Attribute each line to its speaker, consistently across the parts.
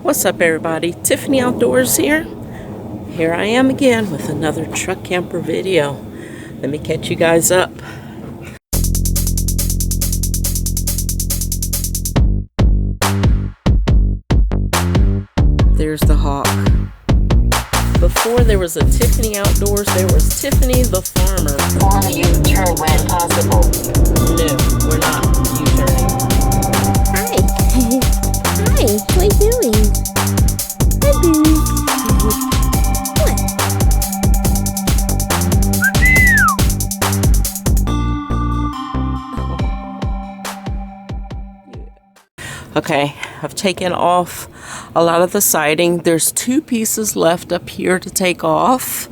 Speaker 1: What's up, everybody? Tiffany Outdoors here. Here I am again with another truck camper video. Let me catch you guys up. There's the Hawk. Before there was a Tiffany Outdoors, there was Tiffany the Farmer.
Speaker 2: On U-turn when possible.
Speaker 1: No, we're not U-turning.
Speaker 3: Hi. Hi, what are you doing? Hi, Boo. What?
Speaker 1: Okay, I've taken off a lot of the siding. There's 2 pieces left up here to take off.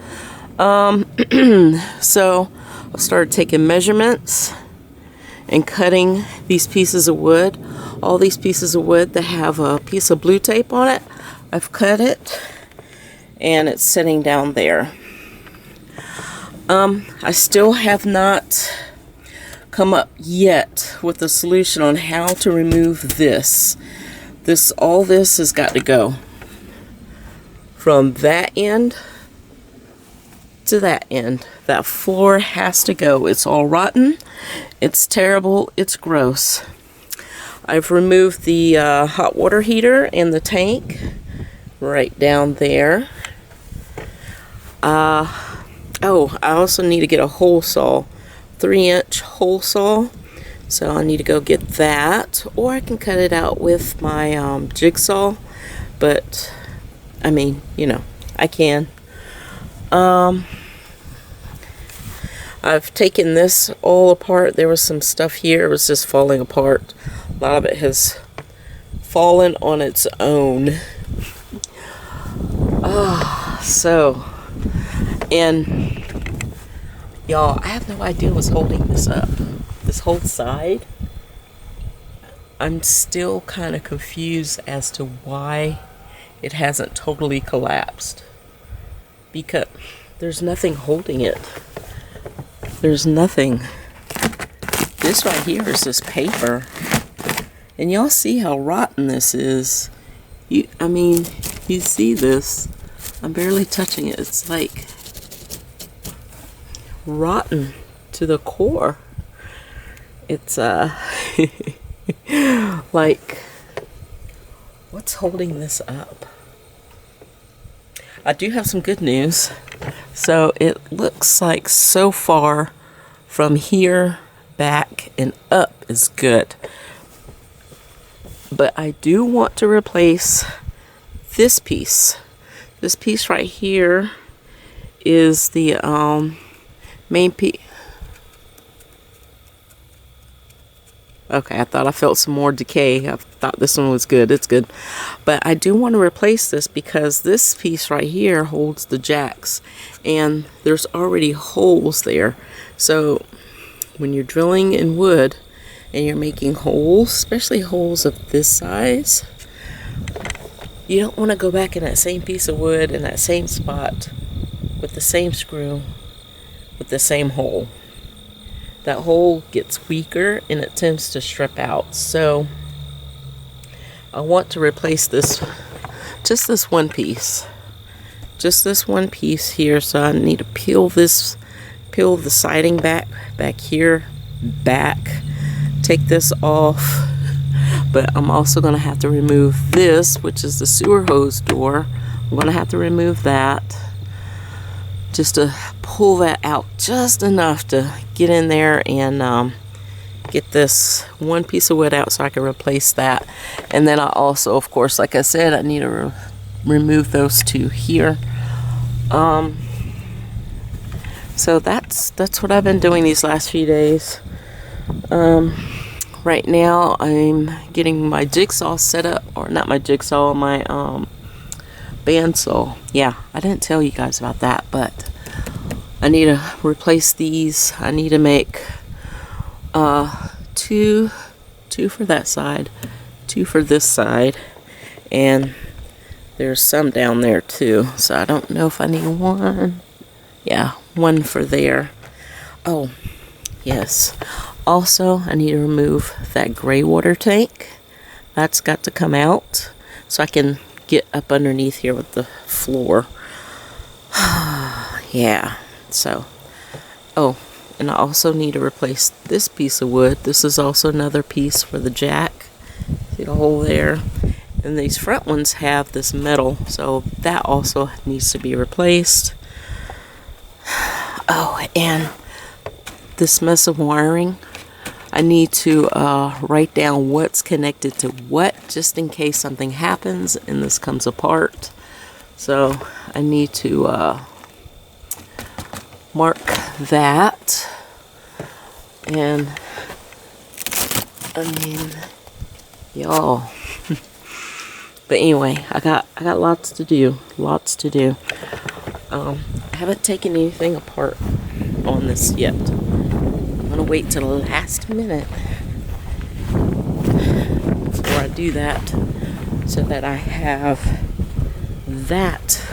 Speaker 1: So I started taking measurements and cutting these pieces of wood. All these pieces of wood that have a piece of blue tape on it, I've cut it and it's sitting down there. I still have not come up yet with a solution on how to remove this. All this has got to go from that end to that end. That floor has to go. It's all rotten. It's terrible. It's gross. I've removed the hot water heater and the tank right down there. Oh, I also need to get a hole saw, 3-inch hole saw. So I need to go get that, or I can cut it out with my jigsaw. But I mean, you know, I can. I've taken this all apart. There was some stuff here. It was just falling apart. A lot of it has fallen on its own. And y'all, I have no idea what's holding this up. This whole side. I'm still kind of confused as to why it hasn't totally collapsed. Because there's nothing holding it. There's nothing. This right here is just paper. And y'all see how rotten this is. I mean, you see this. I'm barely touching it. It's like rotten to the core. It's like, what's holding this up? I do have some good news. So it looks like so far from here back and up is good. But I do want to replace this piece. This piece right here is the main piece. Okay, I thought I felt some more decay. I thought this one was good. It's good. But I do want to replace this because this piece right here holds the jacks. And there's already holes there. So when you're drilling in wood and you're making holes, especially holes of this size, you don't want to go back in that same piece of wood in that same spot with the same screw with the same hole. That hole gets weaker and it tends to strip out. So I want to replace this, just this one piece. Just this one piece here. So I need to peel the siding back here, take this off. But I'm also going to have to remove this, which is the sewer hose door. I'm going to have to remove that. Just to pull that out just enough to get in there and get this one piece of wood out so I can replace that. And then I also, of course, like I said, I need to remove those 2 here. So that's what I've been doing these last few days. Right now I'm getting my jigsaw set up, or not my jigsaw, my bandsaw. Yeah, I didn't tell you guys about that, but I need to replace these. I need to make 2 for that side, 2 for this side, and there's some down there too, so I don't know if I need 1. Yeah, 1 for there. Oh, yes. Also, I need to remove that gray water tank. That's got to come out so I can get up underneath here with the floor. Yeah, so, oh, and I also need to replace this piece of wood. This is also another piece for the jack. See the hole there? And these front ones have this metal, so that also needs to be replaced. Oh, and this mess of wiring, I need to write down what's connected to what, just in case something happens and this comes apart. So I need to mark that. And I mean, y'all. But anyway, I got lots to do. I haven't taken anything apart on this yet. I'm gonna wait till the last minute before I do that, so that I have that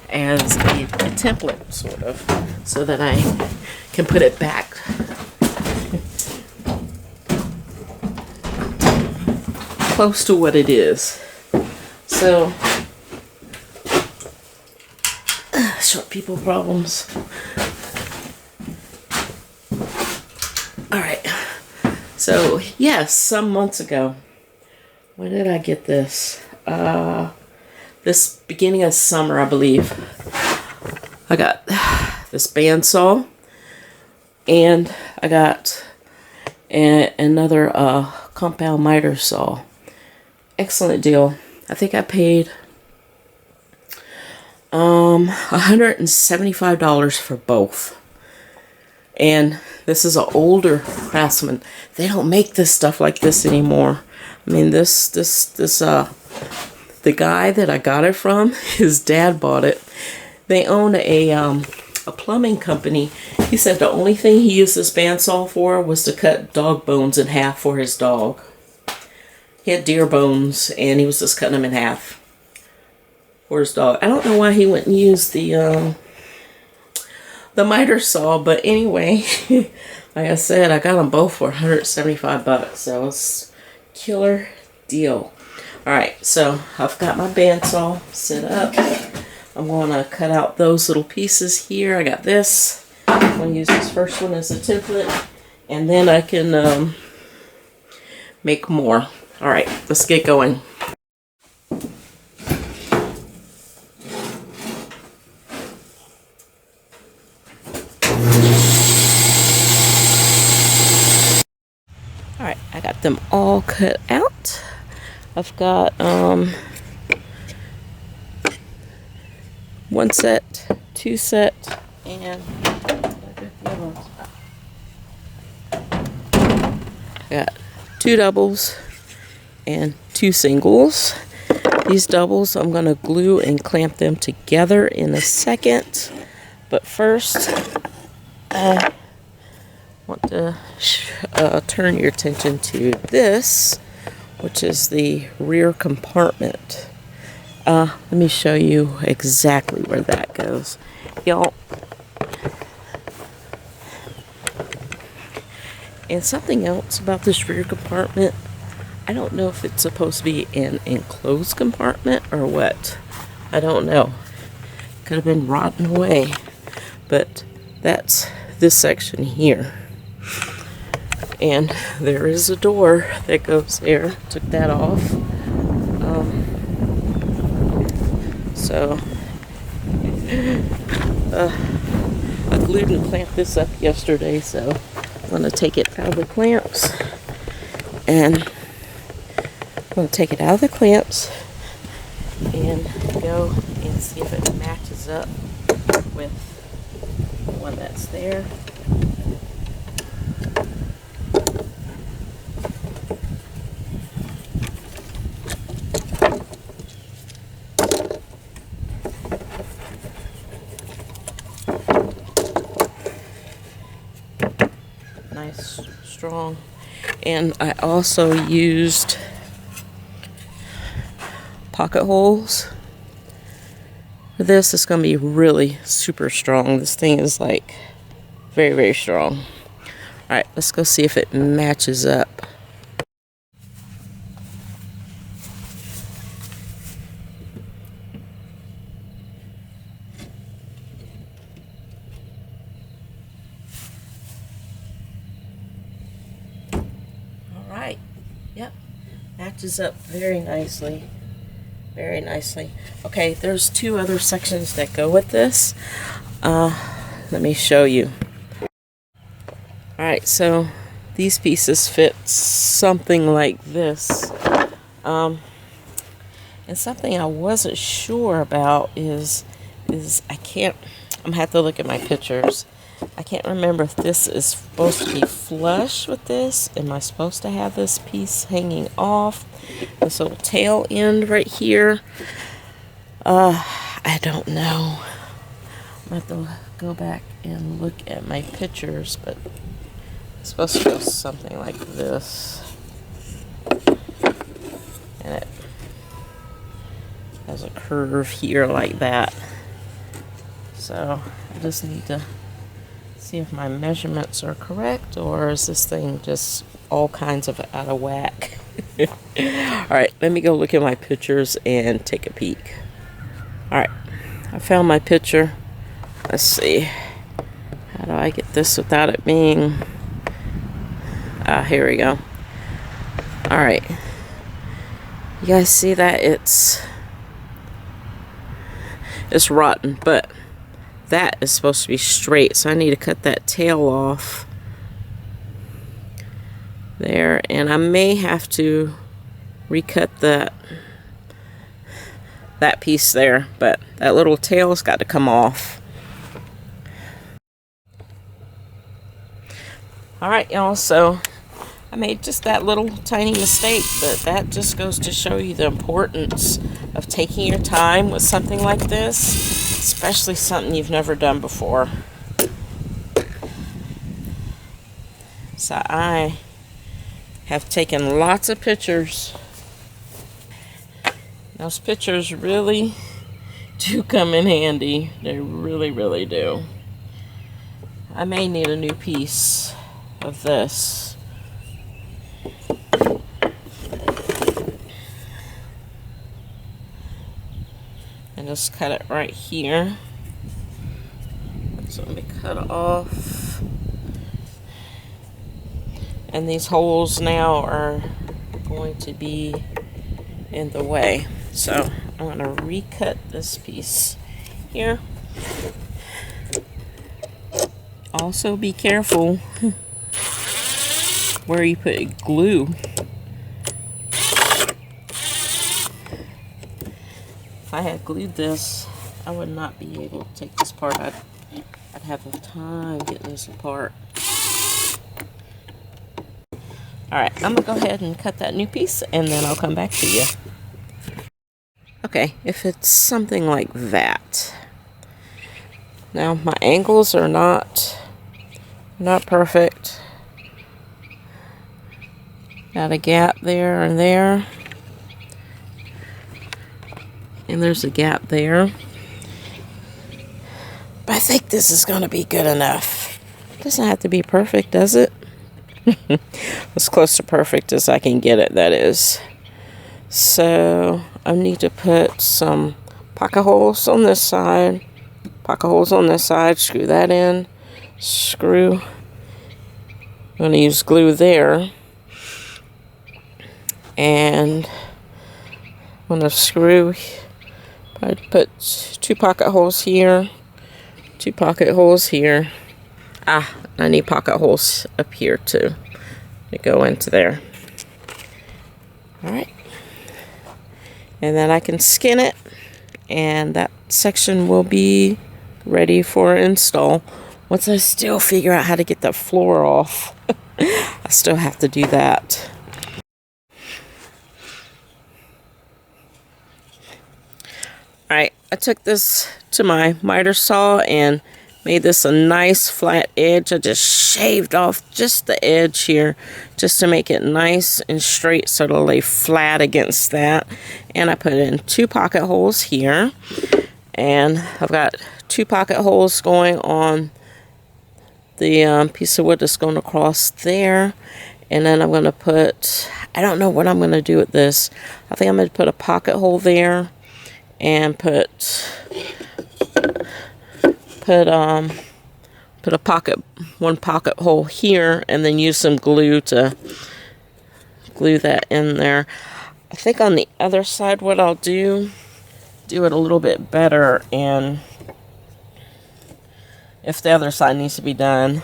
Speaker 1: as a template, sort of, so that I can put it back close to what it is. So, short people problems. Alright, so yes, some months ago, when did I get this? This beginning of summer, I believe. I got this bandsaw, and I got another compound miter saw. Excellent deal. I think I paid $175 for both. And this is an older Craftsman. They don't make this stuff like this anymore. I mean, the guy that I got it from, his dad bought it. They own a plumbing company. He said the only thing he used this bandsaw for was to cut dog bones in half for his dog. He had deer bones, and he was just cutting them in half for his dog. I don't know why he went and used the miter saw, but anyway, like I said, I got them both for $175, so it's killer deal. Alright, so I've got my bandsaw set up. I'm going to cut out those little pieces here. I got this. I'm going to use this first one as a template, and then I can make more. Alright, let's get going. Alright, I got them all cut out. I've got one set, two set, and I got two doubles and two singles. These doubles, I'm going to glue and clamp them together in a second. But first, I want to turn your attention to this, which is the rear compartment. Let me show you exactly where that goes. Y'all, and something else about this rear compartment, I don't know if it's supposed to be an enclosed compartment or what. I don't know. Could have been rotten away. But that's this section here. And there is a door that goes there. Took that off. I glued and clamped this up yesterday, so I'm going to take it out of the clamps. And I'm going to take it out of the clamps and go and see if it matches up with the one that's there. Nice, strong. And I also used pocket holes for this. It's going to be really super strong. This thing is like very, very strong. Alright, let's go see if it matches up. matches up very nicely. Very nicely. Okay, there's 2 other sections that go with this. Let me show you. Alright, so these pieces fit something like this. And something I wasn't sure about is I'm gonna have to look at my pictures. I can't remember if this is supposed to be flush with this. Am I supposed to have this piece hanging off? This little tail end right here. I don't know. I'm gonna have to go back and look at my pictures, but it's supposed to go something like this. And it has a curve here like that. So I just need to see if my measurements are correct, or is this thing just all kinds of out of whack? Alright, let me go look at my pictures and take a peek. Alright, I found my picture. Let's see. How do I get this without it being... here we go. Alright. You guys see that? It's rotten, but that is supposed to be straight, so I need to cut that tail off there, and I may have to recut that piece there, but that little tail's got to come off. Alright, y'all, so I made just that little tiny mistake, but that just goes to show you the importance of taking your time with something like this, especially something you've never done before. So I have taken lots of pictures. Those pictures really do come in handy. They really, really do. I may need a new piece of this. And just cut it right here. So let me cut it off. And these holes now are going to be in the way. So I'm going to recut this piece here. Also be careful where you put glue. If I had glued this, I would not be able to take this apart. I'd have a time getting this apart. Alright, I'm going to go ahead and cut that new piece, and then I'll come back to you. Okay, if it's something like that. Now, my angles are not perfect. Got a gap there and there. And there's a gap there. But I think this is going to be good enough. It doesn't have to be perfect, does it? As close to perfect as I can get it, that is. So I need to put some pocket holes on this side. Pocket holes on this side. Screw that in. Screw. I'm going to use glue there. And I'm going to screw. I'd put 2 pocket holes here. 2 pocket holes here. I need pocket holes up here too to go into there. Alright. And then I can skin it, and that section will be ready for install. Once I still figure out how to get that floor off, I still have to do that. Alright, I took this to my miter saw and made this a nice flat edge. I just shaved off just the edge here just to make it nice and straight so it'll lay flat against that. And I put in 2 pocket holes here. And I've got 2 pocket holes going on the piece of wood that's going across there. And then I'm going to put, I don't know what I'm going to do with this. I think I'm going to put a pocket hole there and put one pocket hole here, and then use some glue to glue that in there. I think on the other side what I'll do it a little bit better, and if the other side needs to be done,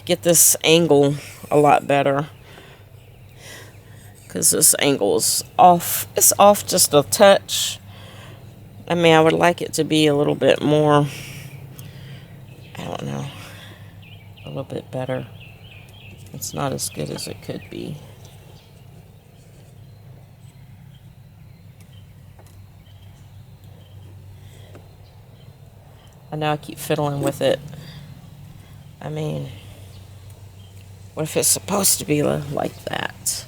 Speaker 1: get this angle a lot better, because this angle is off. It's off just a touch. I mean, I would like it to be a little bit more, I don't know, a little bit better. It's not as good as it could be. I know I keep fiddling with it. I mean, what if it's supposed to be like that?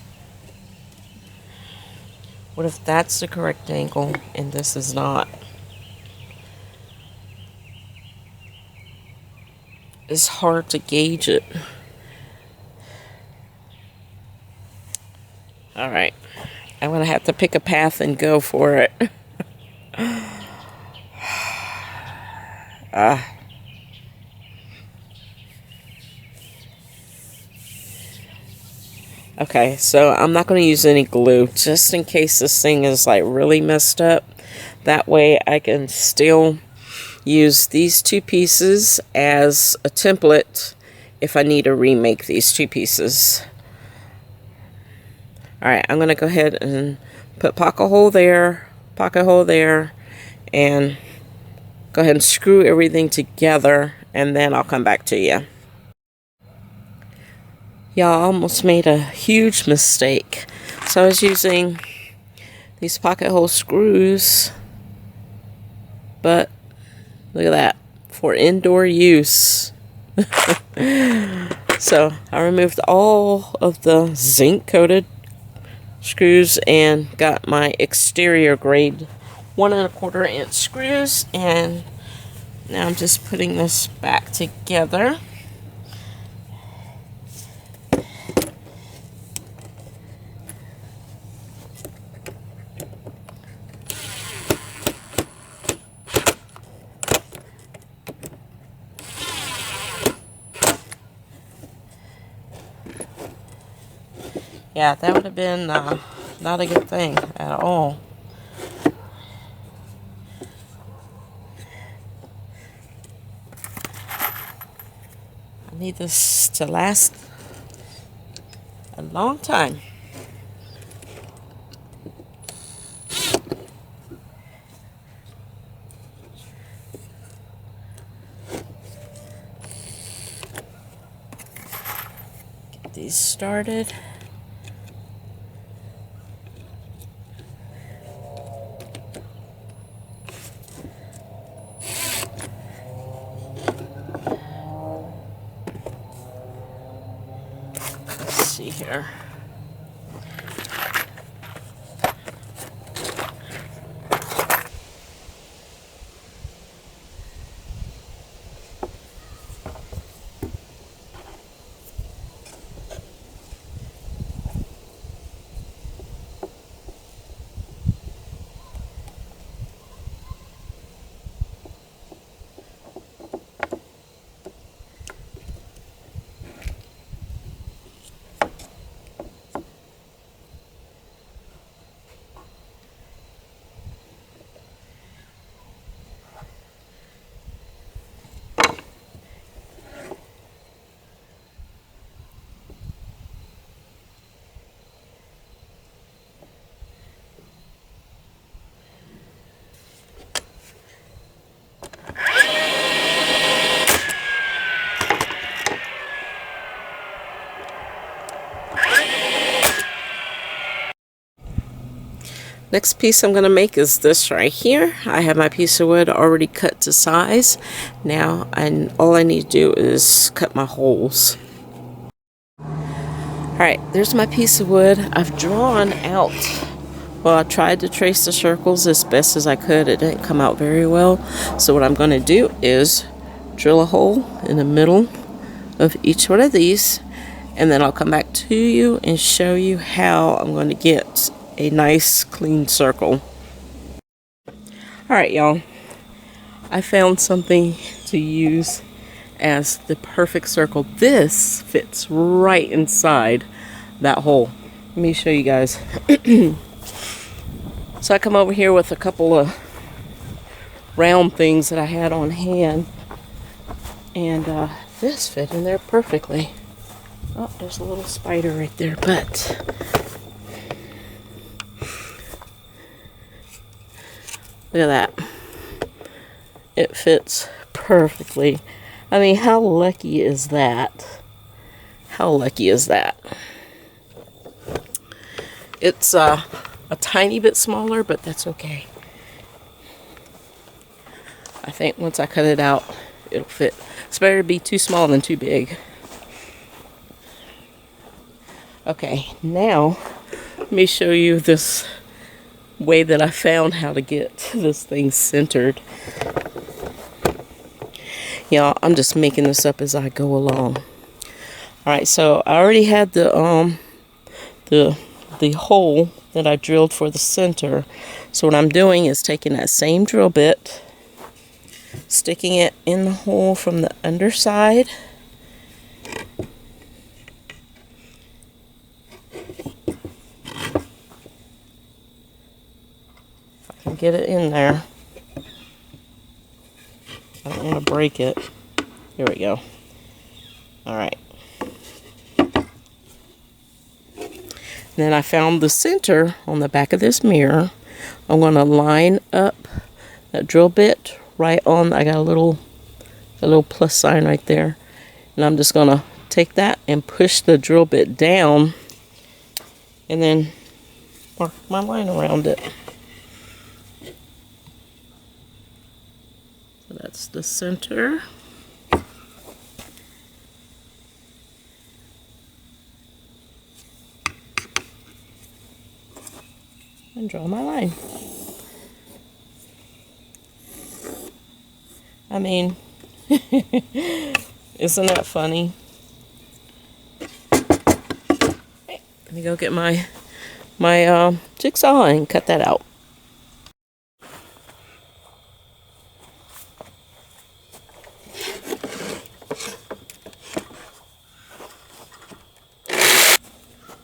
Speaker 1: What if that's the correct angle and this is not? It's hard to gauge it. Alright, I'm gonna have to pick a path and go for it. Okay, so I'm not going to use any glue, just in case this thing is like really messed up. That way I can still use these two pieces as a template if I need to remake these two pieces. Alright, I'm going to go ahead and put pocket hole there, and go ahead and screw everything together, and then I'll come back to you. Y'all, almost made a huge mistake. So I was using these pocket hole screws, but look at that, for indoor use. So I removed all of the zinc coated screws and got my exterior grade 1 1/4 inch screws, and now I'm just putting this back together. Yeah, that would have been not a good thing at all. I need this to last a long time. Get these started. See here. Next piece I'm going to make is this right here. I have my piece of wood already cut to size. Now all I need to do is cut my holes. Alright, there's my piece of wood. I've drawn out, well, I tried to trace the circles as best as I could. It didn't come out very well. So what I'm going to do is drill a hole in the middle of each one of these, and then I'll come back to you and show you how I'm going to get a nice clean circle. Alright, y'all, I found something to use as the perfect circle. This fits right inside that hole. Let me show you guys. So I come over here with a couple of round things that I had on hand, and this fit in there perfectly. Oh, there's a little spider right there, but look at that. It fits perfectly. I mean, how lucky is that? How lucky is that? It's a tiny bit smaller, but that's okay. I think once I cut it out, it'll fit. It's better to be too small than too big. Okay, now let me show you this way that I found how to get this thing centered. Y'all, I'm just making this up as I go along. Alright, so I already had the hole that I drilled for the center. So what I'm doing is taking that same drill bit, sticking it in the hole from the underside, if I can get it in there. I don't want to break it. Here we go. Alright. Then I found the center on the back of this mirror. I'm going to line up that drill bit right on. I got a little plus sign right there. And I'm just going to take that and push the drill bit down and then mark my line around it. So that's the center. And draw my line. I mean, isn't that funny? Let me go get my jigsaw and cut that out.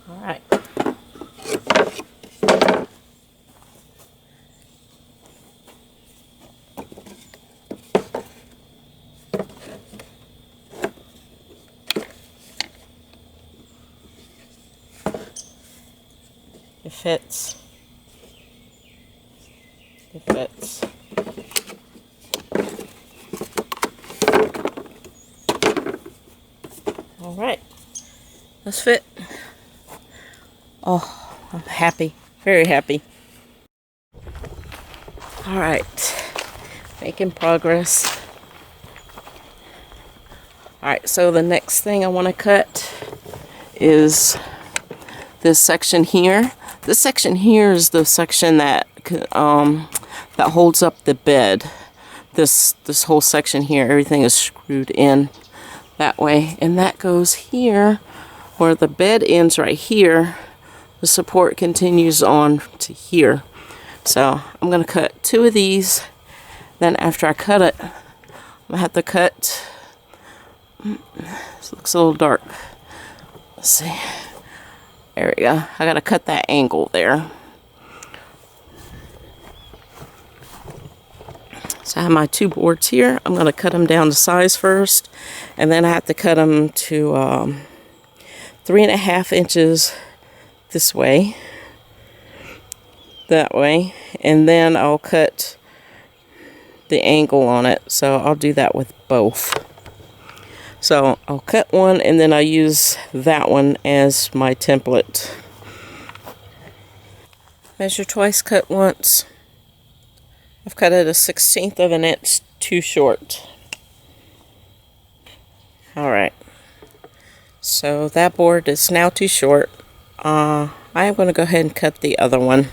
Speaker 1: All right. It fits. It fits. All right. Let's fit. Oh, I'm happy. Very happy. All right. Making progress. All right. So the next thing I want to cut is this section here. This section here is the section that that holds up the bed. This whole section here, everything is screwed in that way, and that goes here where the bed ends right here. The support continues on to here. So I'm gonna cut 2 of these. Then after I cut it, I'm gonna have to cut. This looks a little dark. Let's see. There we go. I gotta cut that angle there. So I have my 2 boards here. I'm gonna cut them down to size first, and then I have to cut them to 3.5 inches this way, that way, and then I'll cut the angle on it. So I'll do that with both. So I'll cut one and then I'll use that one as my template. Measure twice, cut once. I've cut it 1/16 of an inch too short. Alright. So that board is now too short. I am going to go ahead and cut the other one.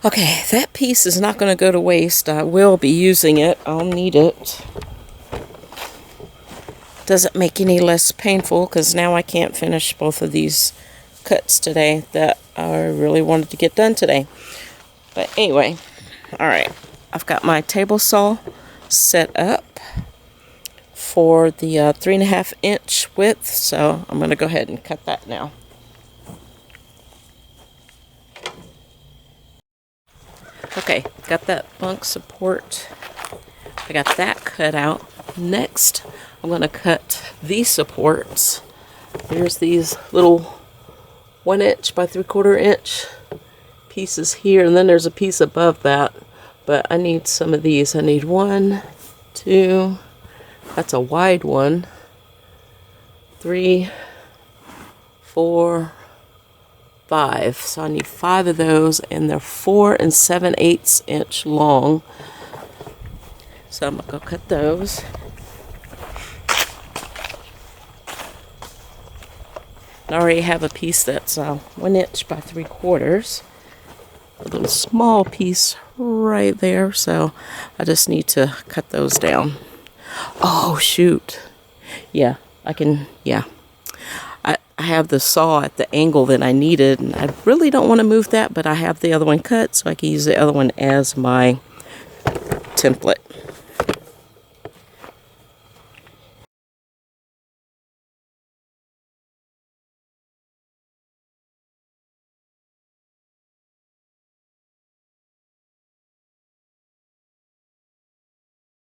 Speaker 1: Okay, that piece is not going to go to waste. I will be using it. I'll need it. Doesn't make any less painful because now I can't finish both of these cuts today that I really wanted to get done today. But anyway, alright, I've got my table saw set up for the 3.5 inch width, so I'm going to go ahead and cut that now. Okay, got that bunk support. I got that cut out. Next, I'm going to cut these supports. There's these little 1 inch by 3/4 inch pieces here, and then there's a piece above that. But I need some of these. I need 1, 2, that's a wide one, 3, 4, 5. So I need 5 of those, and they're 4 7/8 inch long. So I'm gonna go cut those. I already have a piece that's 1 inch by 3/4. A little small piece right there, so I just need to cut those down. Oh shoot! Yeah, I can. Yeah. I have the saw at the angle that I needed, and I really don't want to move that, but I have the other one cut, so I can use the other one as my template.